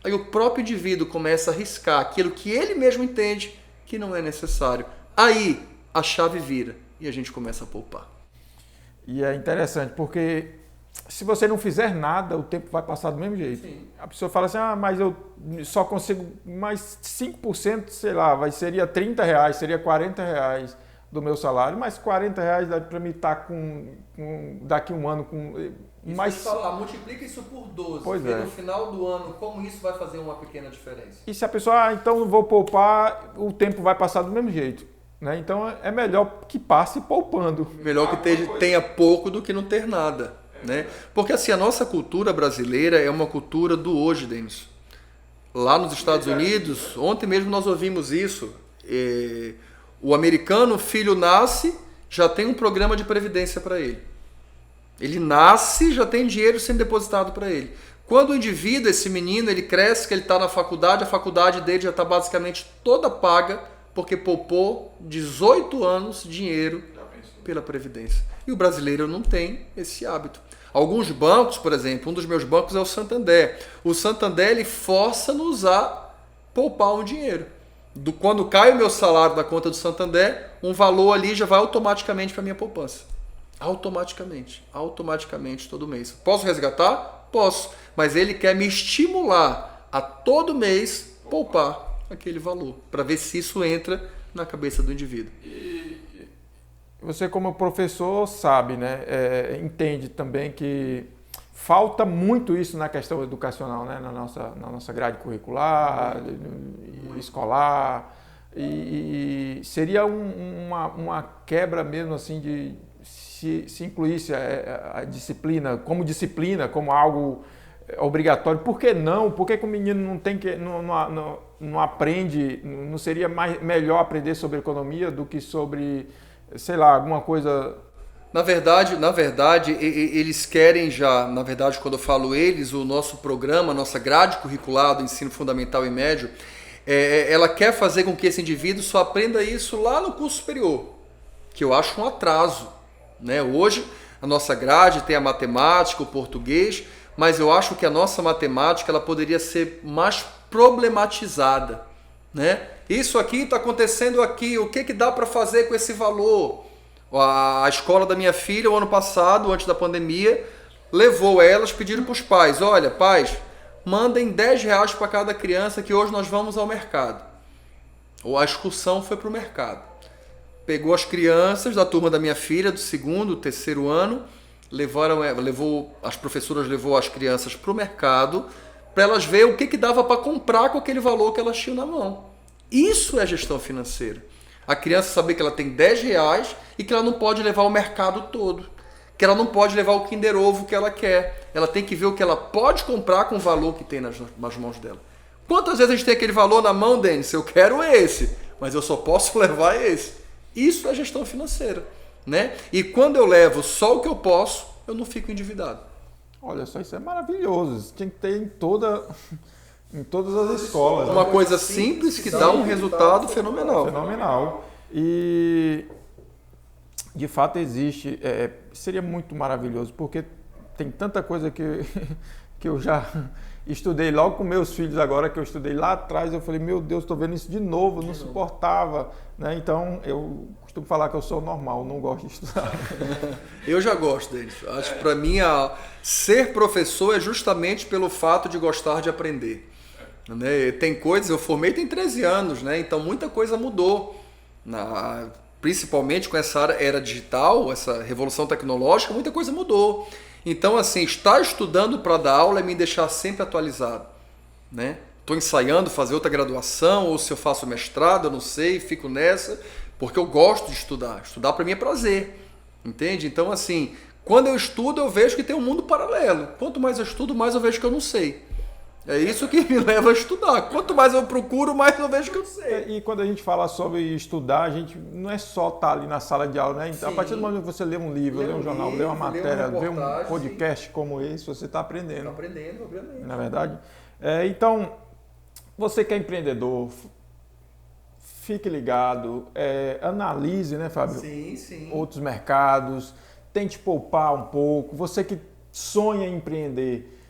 Aí o próprio indivíduo começa a arriscar aquilo que ele mesmo entende que não é necessário. Aí a chave vira e a gente começa a poupar. E é interessante, porque se você não fizer nada, o tempo vai passar do mesmo jeito. Sim. A pessoa fala assim, mas eu só consigo mais 5%, sei lá, seria R$30, seria R$40. do meu salário, mas R$40 dá para mim estar daqui um ano com... Isso mas falar, multiplica isso por 12, pois e é. no final do ano, como isso vai fazer uma pequena diferença? E se a pessoa, então eu vou poupar, o tempo vai passar do mesmo jeito. Né? Então é melhor que passe poupando. Melhor que tenha pouco do que não ter nada. Né? Porque assim, a nossa cultura brasileira é uma cultura do hoje, Denis. Lá nos Estados Unidos, ontem mesmo nós ouvimos isso. O americano, o filho nasce, já tem um programa de previdência para ele. Ele nasce, já tem dinheiro sendo depositado para ele. Quando o indivíduo, esse menino, ele cresce, que ele está na faculdade, a faculdade dele já está basicamente toda paga, porque poupou 18 anos de dinheiro pela previdência. E o brasileiro não tem esse hábito. Alguns bancos, por exemplo, um dos meus bancos é o Santander. O Santander, ele força-nos a poupar um dinheiro. Quando cai o meu salário da conta do Santander, um valor ali já vai automaticamente para a minha poupança. Automaticamente todo mês. Posso resgatar? Posso. Mas ele quer me estimular a todo mês poupar aquele valor, para ver se isso entra na cabeça do indivíduo. Você, como professor, sabe, né? Entende também que falta muito isso na questão educacional, né? na nossa grade curricular, escolar. E seria uma quebra mesmo assim de se incluísse a disciplina, como algo obrigatório. Por que não? Por que o menino não aprende? Não seria melhor aprender sobre economia do que sobre, sei lá, alguma coisa... Na verdade, eles querem já, na verdade, quando eu falo eles, o nosso programa, a nossa grade curricular do ensino fundamental e médio, ela quer fazer com que esse indivíduo só aprenda isso lá no curso superior, que eu acho um atraso. Né? Hoje, a nossa grade tem a matemática, o português, mas eu acho que a nossa matemática ela poderia ser mais problematizada. Né? Isso aqui está acontecendo aqui, o que dá para fazer com esse valor? A escola da minha filha, o ano passado, antes da pandemia, levou elas, pediram para os pais, olha, pais, mandem R$10 para cada criança que hoje nós vamos ao mercado. Ou a excursão foi para o mercado. Pegou as crianças da turma da minha filha, do segundo, terceiro ano, as professoras levou as crianças para o mercado para elas verem o que dava para comprar com aquele valor que elas tinham na mão. Isso é gestão financeira. A criança saber que ela tem R$10 e que ela não pode levar o mercado todo. Que ela não pode levar o Kinder Ovo que ela quer. Ela tem que ver o que ela pode comprar com o valor que tem nas mãos dela. Quantas vezes a gente tem aquele valor na mão, Denis? Eu quero esse, mas eu só posso levar esse. Isso é gestão financeira. Né? E quando eu levo só o que eu posso, eu não fico endividado. Olha só, isso é maravilhoso. Isso tem que ter em todas as escolas. Uma coisa simples que dá um resultado fenomenal. Fenomenal. E, de fato, existe. Seria muito maravilhoso, porque tem tanta coisa que eu já estudei logo com meus filhos agora, que eu estudei lá atrás. Eu falei, meu Deus, estou vendo isso de novo, não suportava. Né? Então, eu costumo falar que eu sou normal, não gosto de estudar. Eu já gosto deles. Acho que para mim, ser professor é justamente pelo fato de gostar de aprender. Né? Tem coisas, eu formei tem 13 anos, né? Então muita coisa mudou. Principalmente com essa era digital, essa revolução tecnológica, muita coisa mudou. Então, assim, estar estudando para dar aula é me deixar sempre atualizado. Né? Estou ensaiando fazer outra graduação, ou se eu faço mestrado, eu não sei, fico nessa, porque eu gosto de estudar. Estudar para mim é prazer, entende? Então, assim, quando eu estudo, eu vejo que tem um mundo paralelo. Quanto mais eu estudo, mais eu vejo que eu não sei. É isso que me leva a estudar. Quanto mais eu procuro, mais eu vejo que eu sei. E quando a gente fala sobre estudar, a gente não é só estar ali na sala de aula, né? Então, a partir do momento que você lê um livro, lê um jornal, lê uma matéria, vê um podcast como esse, você está aprendendo. Está aprendendo, obviamente. Na verdade. Então, você que é empreendedor, fique ligado, analise, né, Fábio? Sim. Outros mercados, tente poupar um pouco. Você que sonha em empreender,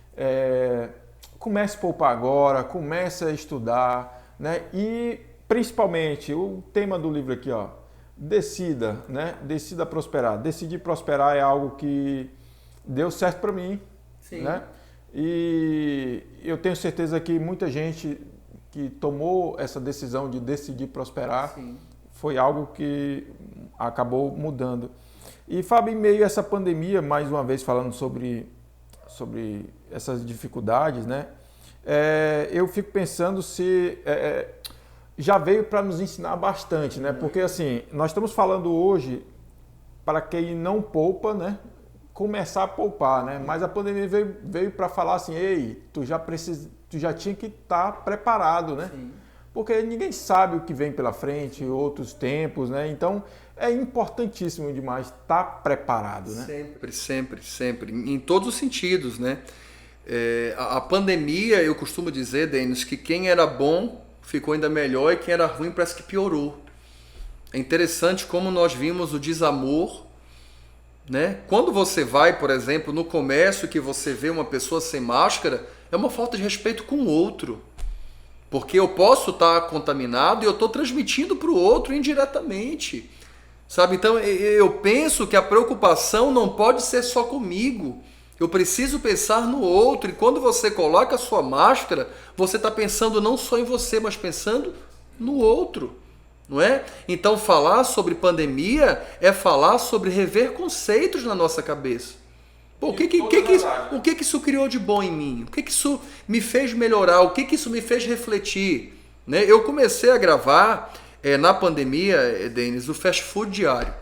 comece a poupar agora, comece a estudar, né? E principalmente o tema do livro aqui, ó, decida, né? Decida prosperar. Decidir prosperar é algo que deu certo para mim, Sim. Né? E eu tenho certeza que muita gente que tomou essa decisão de decidir prosperar, Sim. foi algo que acabou mudando. E, Fábio, em meio a essa pandemia, mais uma vez falando sobre essas dificuldades, né? Eu fico pensando se já veio para nos ensinar bastante, né? Porque assim, nós estamos falando hoje para quem não poupa, né? Começar a poupar, né? Mas a pandemia veio para falar assim, ei, tu já tinha que estar preparado, né? Sim. Porque ninguém sabe o que vem pela frente, outros tempos, né? Então é importantíssimo demais estar preparado, né? Sempre, sempre, sempre, em todos os sentidos, né? A pandemia, eu costumo dizer, Denis, que quem era bom ficou ainda melhor e quem era ruim parece que piorou. É interessante como nós vimos o desamor, né? Quando você vai, por exemplo, no comércio que você vê uma pessoa sem máscara, é uma falta de respeito com o outro. Porque eu posso estar contaminado e eu estou transmitindo para o outro indiretamente. Sabe? Então eu penso que a preocupação não pode ser só comigo. Eu preciso pensar no outro. E quando você coloca a sua máscara, você está pensando não só em você, mas pensando no outro. Não é? Então falar sobre pandemia é falar sobre rever conceitos na nossa cabeça. Pô, o que isso criou de bom em mim? O que isso me fez melhorar? O que isso me fez refletir? Né? Eu comecei a gravar na pandemia, Denis, o fast food diário.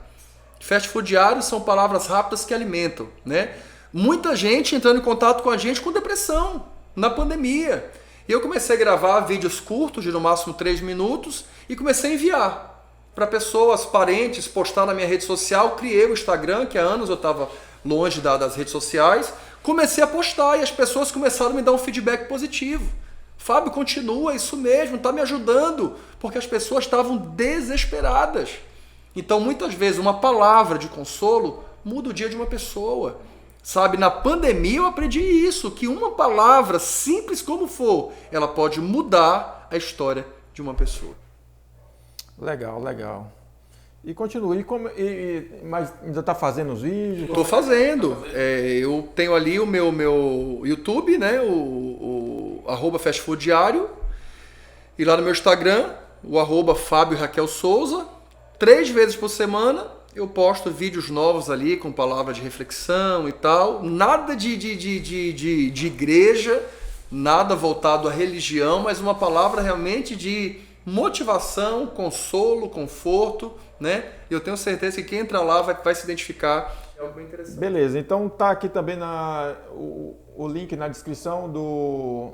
Fast food diário são palavras rápidas que alimentam. Né? Muita gente entrando em contato com a gente com depressão na pandemia. E eu comecei a gravar vídeos curtos, de no máximo 3 minutos, e comecei a enviar para pessoas, parentes, postar na minha rede social. Criei o Instagram, que há anos eu estava longe das redes sociais. Comecei a postar e as pessoas começaram a me dar um feedback positivo. Fábio, continua, isso mesmo, está me ajudando, porque as pessoas estavam desesperadas. Então, muitas vezes, uma palavra de consolo muda o dia de uma pessoa. Sabe, na pandemia eu aprendi isso, que uma palavra, simples como for, ela pode mudar a história de uma pessoa. Legal, legal. E continue, mas ainda está fazendo os vídeos? Estou fazendo. Eu tenho ali o meu YouTube, né? O @fastfooddiário. E lá no meu Instagram, o @Fábio Raquel Souza. 3 vezes por semana eu posto vídeos novos ali com palavras de reflexão e tal. Nada de igreja, nada voltado à religião, mas uma palavra realmente de motivação, consolo, conforto, né? Eu tenho certeza que quem entra lá vai se identificar. É algo bem interessante. Beleza, então tá aqui também o link na descrição do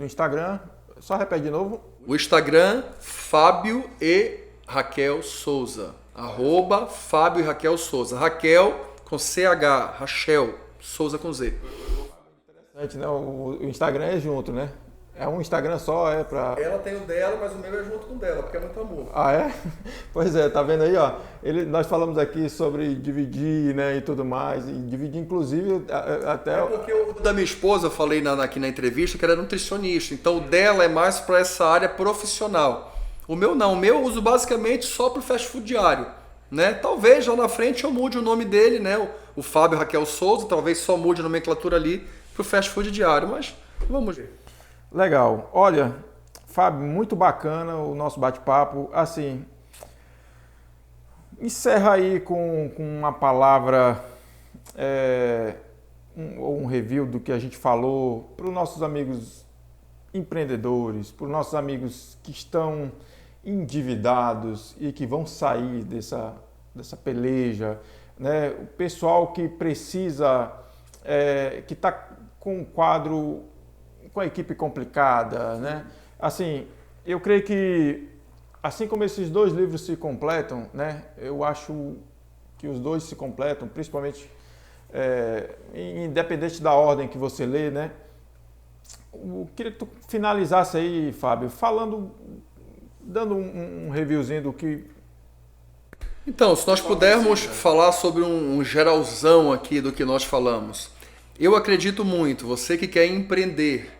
Instagram. Só repete de novo. O Instagram, Fábio e Raquel Souza. @Fábio e Raquel Souza. Raquel com CH, Rachel, Souza com Z. Interessante, né? O Instagram é junto, né? É um Instagram só, Ela tem o dela, mas o meu é junto com o dela, porque é muito amor. Ah, é? Pois é, tá vendo aí, ó. Nós falamos aqui sobre dividir, né, e tudo mais. E dividir, inclusive, até... É porque o da minha esposa, eu falei aqui na entrevista, que era nutricionista. Então o dela é mais para essa área profissional. O meu não. O meu eu uso basicamente só para o fast food diário. Né? Talvez lá na frente eu mude o nome dele, né? O Fábio Raquel Souza, talvez só mude a nomenclatura ali para o fast food diário, mas vamos ver. Legal. Olha, Fábio, muito bacana o nosso bate-papo. Assim, encerra aí com uma palavra, um review do que a gente falou para os nossos amigos empreendedores, para os nossos amigos que estão endividados e que vão sair dessa peleja, né? O pessoal que precisa, que está com um quadro, com a equipe complicada, né? Assim, eu creio que, assim como esses 2 livros se completam, né? Eu acho que os 2 se completam, principalmente, independente da ordem que você lê, né? Eu queria que tu finalizasse aí, Fábio, dando um reviewzinho do que... Então, se nós pudermos falar sobre um geralzão aqui do que nós falamos. Eu acredito muito, você que quer empreender.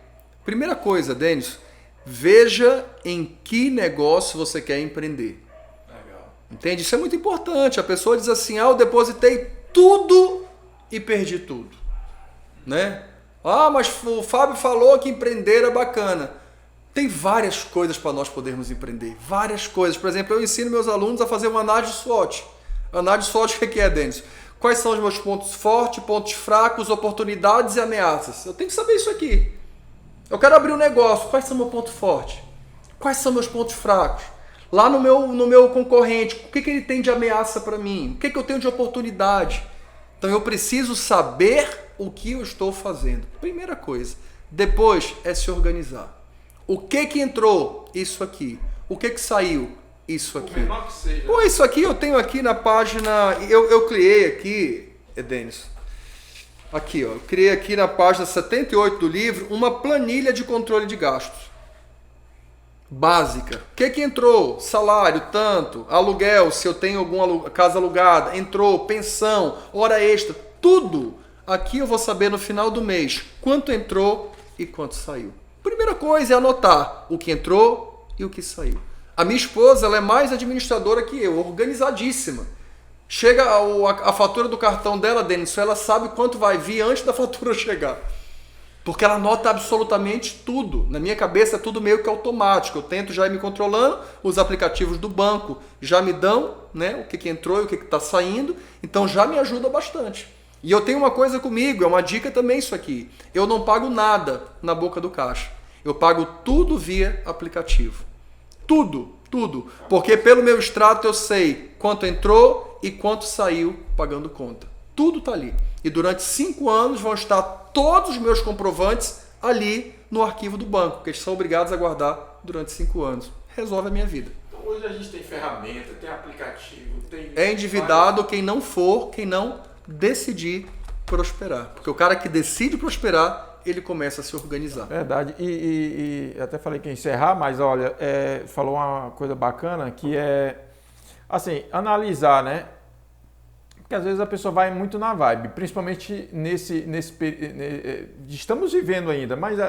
Primeira coisa, Denis, veja em que negócio você quer empreender. Legal. Entende? Isso é muito importante. A pessoa diz assim, eu depositei tudo e perdi tudo. Né? Mas o Fábio falou que empreender é bacana. Tem várias coisas para nós podermos empreender. Várias coisas. Por exemplo, eu ensino meus alunos a fazer uma análise SWOT. Análise SWOT, o que é, Denis? Quais são os meus pontos fortes, pontos fracos, oportunidades e ameaças? Eu tenho que saber isso aqui. Eu quero abrir um negócio. Quais são meus pontos fortes? Quais são meus pontos fracos? Lá no meu concorrente, o que ele tem de ameaça para mim? O que eu tenho de oportunidade? Então eu preciso saber o que eu estou fazendo. Primeira coisa. Depois é se organizar. O que entrou? Isso aqui. O que saiu? Isso aqui. O menor que seja. Pô, isso aqui eu tenho aqui na página... Eu criei aqui, Denis. Aqui, ó. Eu criei aqui na página 78 do livro uma planilha de controle de gastos. Básica. O que entrou? Salário, tanto. Aluguel, se eu tenho alguma casa alugada. Entrou. Pensão, hora extra. Tudo. Aqui eu vou saber no final do mês quanto entrou e quanto saiu. Primeira coisa é anotar o que entrou e o que saiu. A minha esposa, ela é mais administradora que eu, organizadíssima. Chega a fatura do cartão dela, Denis, ela sabe quanto vai vir antes da fatura chegar. Porque ela anota absolutamente tudo. Na minha cabeça é tudo meio que automático. Eu tento já ir me controlando, os aplicativos do banco já me dão, né, o que entrou e o que está saindo, então já me ajuda bastante. E eu tenho uma coisa comigo, é uma dica também isso aqui. Eu não pago nada na boca do caixa. Eu pago tudo via aplicativo. Tudo. Porque pelo meu extrato eu sei quanto entrou e quanto saiu pagando conta. Tudo está ali. E durante 5 anos vão estar todos os meus comprovantes ali no arquivo do banco, que eles são obrigados a guardar durante 5 anos. Resolve a minha vida. Então hoje a gente tem ferramenta, tem aplicativo, tem... É endividado quem não decidir prosperar. Porque o cara que decide prosperar, ele começa a se organizar. Verdade. E até falei que ia encerrar, mas olha, falou uma coisa bacana que é, assim, analisar, né? Porque às vezes a pessoa vai muito na vibe, principalmente estamos vivendo ainda, mas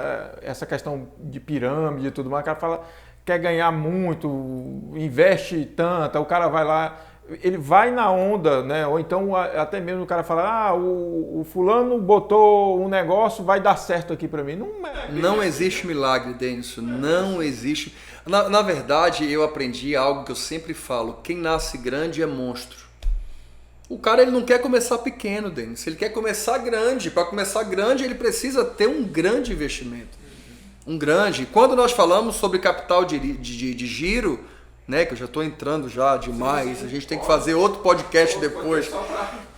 essa questão de pirâmide e tudo mais, o cara fala, quer ganhar muito, investe tanto, o cara vai lá, ele vai na onda, né? Ou então até mesmo o cara fala, o fulano botou um negócio, vai dar certo aqui para mim. Não existe milagre, Denis, não existe. Na verdade, eu aprendi algo que eu sempre falo, quem nasce grande é monstro. O cara ele não quer começar pequeno, Denis, ele quer começar grande. Para começar grande, ele precisa ter um grande investimento. Um grande. Quando nós falamos sobre capital de giro, né, que eu já estou entrando já demais, a gente tem que fazer outro podcast depois.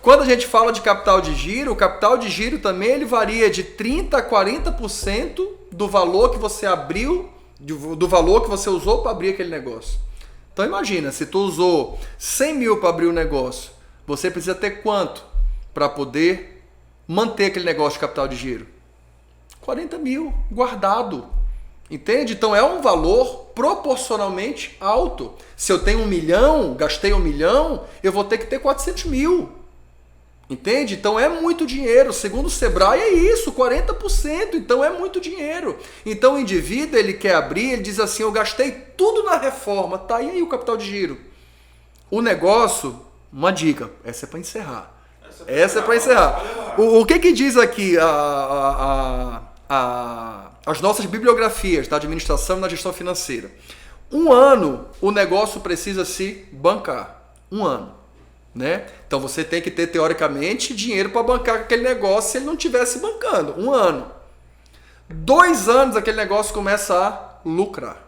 Quando a gente fala de capital de giro, o capital de giro também ele varia de 30% a 40% do valor que você abriu, do valor que você usou para abrir aquele negócio. Então imagina, se tu usou 100 mil para abrir o negócio, você precisa ter quanto para poder manter aquele negócio de capital de giro? 40 mil guardado. Entende? Então é um valor proporcionalmente alto. Se eu tenho 1 milhão, gastei 1 milhão, eu vou ter que ter 400 mil. Entende? Então é muito dinheiro. Segundo o Sebrae é isso, 40%. Então é muito dinheiro. Então o indivíduo ele quer abrir, ele diz assim, eu gastei tudo na reforma. Tá, e aí o capital de giro? O negócio, uma dica, essa é para encerrar. Essa é para encerrar. O que diz aqui as nossas bibliografias da administração e na gestão financeira? 1 ano o negócio precisa se bancar. 1 ano. Né? Então você tem que ter, teoricamente, dinheiro para bancar aquele negócio se ele não estivesse bancando. 1 ano. 2 anos aquele negócio começa a lucrar.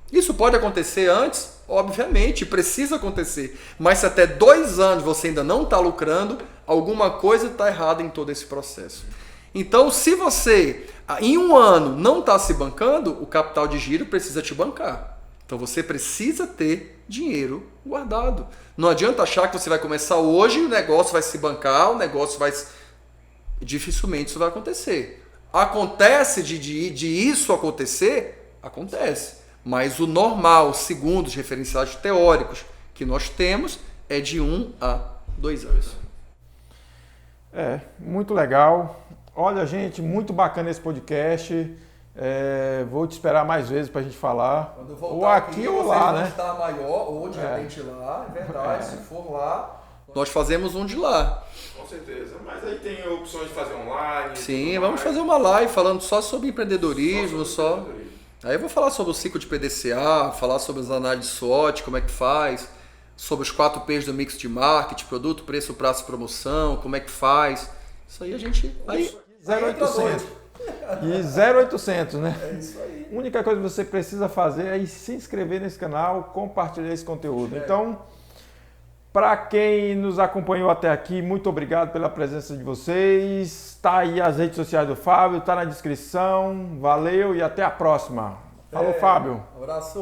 Isso pode acontecer antes? Obviamente, precisa acontecer. Mas se até 2 anos você ainda não está lucrando, alguma coisa está errada em todo esse processo. Então, se você em 1 ano não está se bancando, o capital de giro precisa te bancar. Então você precisa ter dinheiro guardado. Não adianta achar que você vai começar hoje e o negócio vai se bancar, o negócio vai... Dificilmente isso vai acontecer. Acontece de isso acontecer? Acontece. Mas o normal, segundo os referenciais teóricos que nós temos, é de 1 a 2 anos. Muito legal. Olha, gente, muito bacana esse podcast. Vou te esperar mais vezes para a gente falar. Quando eu voltar ou aqui ou lá, né? Estar maior, ou de repente lá, é verdade. Se for lá, nós fazemos um de lá. Com certeza. Mas aí tem opções de fazer online. Sim, vamos fazer uma live falando só sobre empreendedorismo, Aí eu vou falar sobre o ciclo de PDCA, falar sobre as análises SWOT, como é que faz, sobre os 4 P's do mix de marketing, produto, preço, prazo e promoção, como é que faz. Isso aí a gente... Aí, 0800. E 0800, né? É isso aí. A única coisa que você precisa fazer é se inscrever nesse canal, compartilhar esse conteúdo. Então, para quem nos acompanhou até aqui, muito obrigado pela presença de vocês. Está aí as redes sociais do Fábio, está na descrição. Valeu e até a próxima. Falou, Fábio. Um abraço.